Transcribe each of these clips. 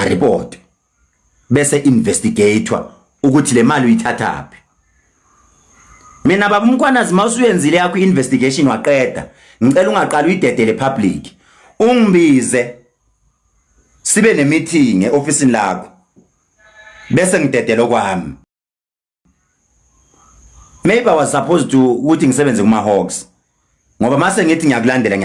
aka report bese investigatewa ukuthi le mali uyithathaphi. Mina baba Mkwanazi mawusuyenzile yakho investigation waqeda ngicela ungaqala uyidedele public ungibize sibe ne meeting eoffice lakho bese ngidedela kwami. Maybe I was supposed to ukuthi ngisebenze kuma Hawks ngoba mase ngithi ngiyakulandela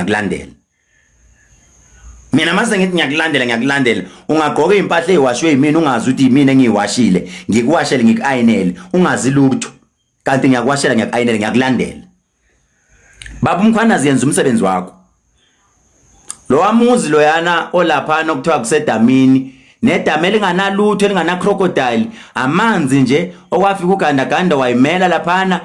mina mase ngithi ngiyakulandela ungagqoka impahla eziwashwe yimina ungazi ukuthi yimina engiyiwashile ngikuwashele ngikuayinele ungazi lutho kanti ngiyakuwashela ngiyakayinele ngiyakulandela. Baba Mkwanazi yenza umsebenzi wakho. Lo wamuzi loyana olaphana okuthiwa kusedamini nedama elinganalutho elingana crocodile amanzi nje okwafika ugandaganda wayimela laphana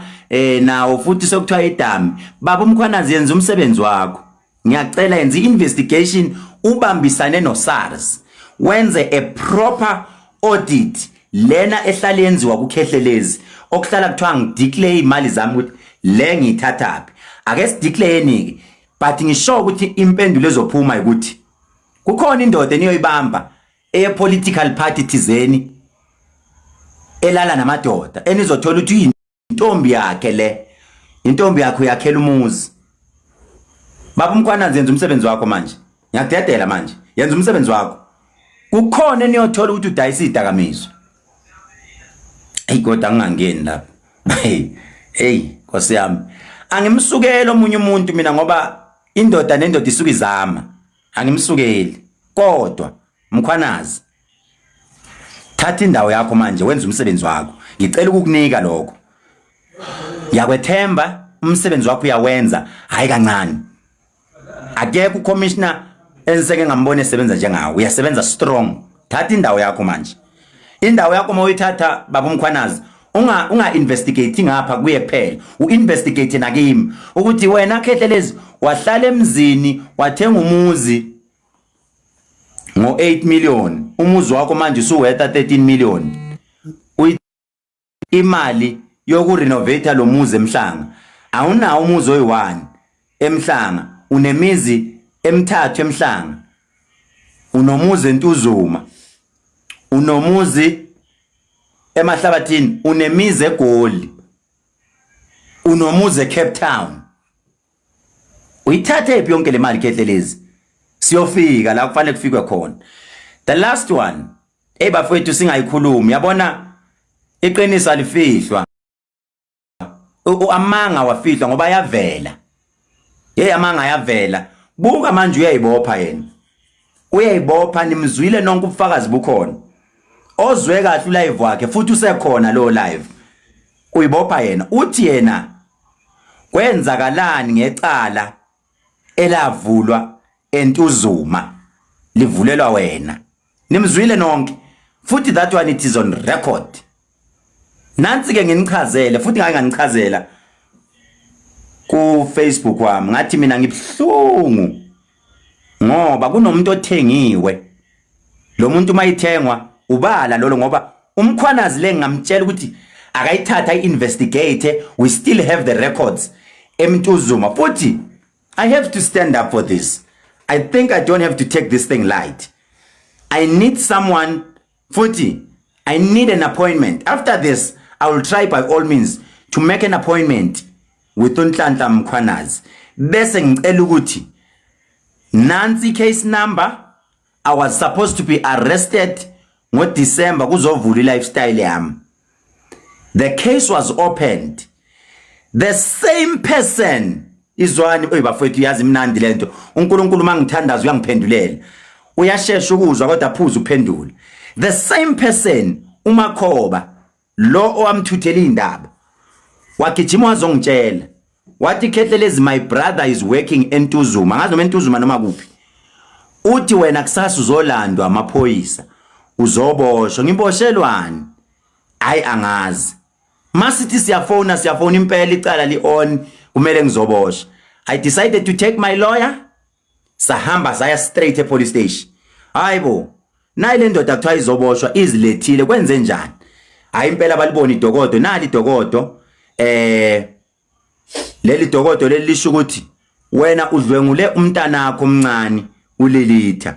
nawo futhi sokuthiwa idami. Baba Mkwanazi yenza umsebenzi wakho. Ngiyacela yenza investigation ubambisane no SARS wenze a proper audit lena ehlala yenziwa ku Khehlelezi okuhlala kuthiwa ngideclare imali zami ukuthi le ngiyithathaphi. Ake sideclare nike but ngisho ukuthi impendulo ezophuma ukuthi kukhona indoda eniyoyibamba political party thizeni elala namadoda enizothola ukuthi intombi yakhe le intombi yakho yakhela umuzi. Baba Mkwanazi yenza umsebenzi wakho manje. Ngiyakudedela manje. Yenza umsebenzi wakho. Kukhona eniyothola ukuthi udayisa idakamizwa. Kodwa ngingangeni lapha. Nkosi yami. Angimsukeli omunye umuntu mina ngoba indoda nendoda isuka izama. Angimsukeli. Kodwa Mkwanazi thatha indawo yakho manje wenza umsebenzi wakho. Ngicela ukukunika lokho. Yakwethemba umsebenzi wakho uyawenza hayi kancane. Akekho ucommissioner enseke ngambone esebenza njengawe. Uyasebenza strong. Thatha indawo yakho manje. Indawo yakho mawuyithatha baba Mkwanazi unga investigating ngapha kuye kuphela uinvestigate nakimi ukuthi wena Khehlelezi wahlala emzini wathenga umuzi ngo8 million umuzi wakho manje usuwetha 13 million imali yoku renovate lo muzi eMhlanga awunawo umuzi oyi1 eMhlanga unemizi emithathu eMhlanga unomuzi eNtuzuma unomuzi emahlabathini unemizi eGoli unomuzi eCape Town uyithathe ephi yonke le mali Khehlelezi siyofika la kufanele kufikwe khona. The last one bafowethu singayikhulumi yabona iqiniso alifihlwa amanga wafihlwa ngoba yavela amanga yavela buka manje uyayibopha yena uyayibopha nimzwile nonke ubufakazi bukhona ozwe kahle live wakhe futhi usekhona lo live uyibopha yena uthi yena kwenzakalani ngecala elavulwa eNtuzuma livulelwa wena nimzwile nonke futhi that one it is on record. Nansi ke nginichazele futhi ngake nganichazela ku Facebook wami ngathi mina ngibhlungu ngoba kunomuntu othengiwe lo muntu mayithengwa ubala lolo ngoba uMkwanazi le ngamtshela ukuthi akayithatha investigate we still have the records eMtuzuma futhi I have to stand up for this. I think I don't have to take this thing light. I need someone futhi I need an appointment. After this I will try by all means to make an appointment with Nhlanhla Mkwanazi bese ngicela ukuthi nansi case number I was supposed to be arrested ngo-December kuzovula lifestyle yami. The case was opened. The same person izwani bafethu yazi mnandi lento uNkulunkulu mangithandaza uyangiphendulela uyashesha ukuzwa kodwa phuza uphendula. The same person uMakhoba lo owamthuthela indaba wagijima wazongitshela wathi Khehlelezi my brother is working eNtuzuma ngazi noma eNtuzuma noma kuphi uthi wena kusasa uzolandwa amaphoyisa uzoboshwa ngiboshelwani hayi angazi masithi siyafona impela icala li-on kumele ngizoboshwa. I decided to take my lawyer sahamba saya straight epolice station hayibo nayi le ndoda kuthiwa izoboshwa izilethile kwenze njani hayi impela balibona idokodo nali idokodo leli dokodo lelisho ukuthi wena udlwengule umntanakho omncane ulilitha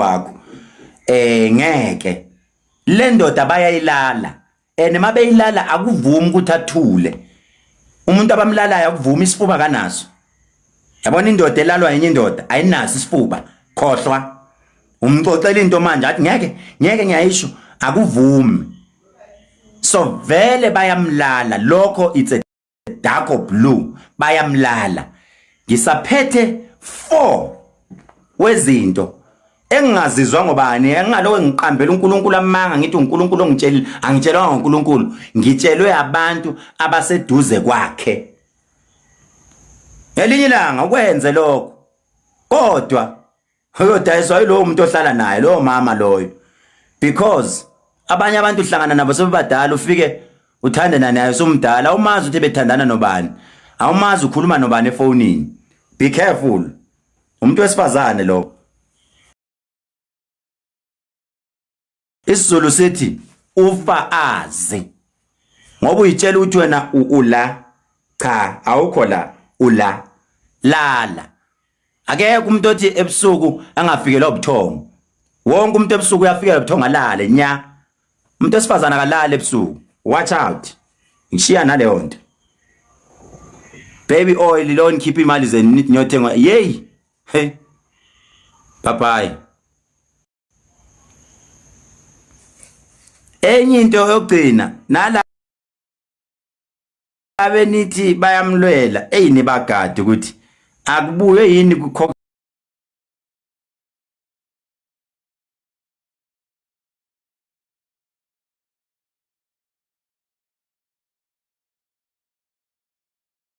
wakho ngeke le ndoda bayayilala mabeyilala akuvumi ukuthi athule umuntu abamlalayo akuvumi isifuba kanaso yabona indoda elalwa yenye indoda ayinaso isifuba khohlwa umxoxela into manje athi ngeke ngiyayisho akuvumi so vele bayamlala lokho it's a dark or blue bayamlala ngisaphethe 4 wezinto engingazizwa ngobani engalowe ngiqambela uNkulunkulu amanga ngithi uNkulunkulu ongitshelile angitshelwa ngoNkulunkulu ngitshelwe abantu abaseduze kwakhe elinye ilanga ukwenze lokho kodwa uyodayiswa yilo umuntu ohlala naye lo mama loyo because abanye abantu uhlangana nabo sebadala ufike uthandana naye somdala awumazi ukuthi bethandana nobani awumazi ukhuluma nobani efonini be careful umuntu wesifazane lo isiZulu sithi ufa azi ngoba uyitshela ukuthi wena ula cha awukho la ula lala akekho umuntu othi ebusuku angafikelwa ubuthongo wonke umuntu ebusuku uyafikela ubuthongo alale nya umuntu esifazana akalala ebusuku watch out ngishiya naleyo nto baby oil lo ngikhipha imali zenithi nyothenga yey hey bye bye enye into yokugcina nala abenithi bayamlwela eyini bagadi ukuthi akubuye yini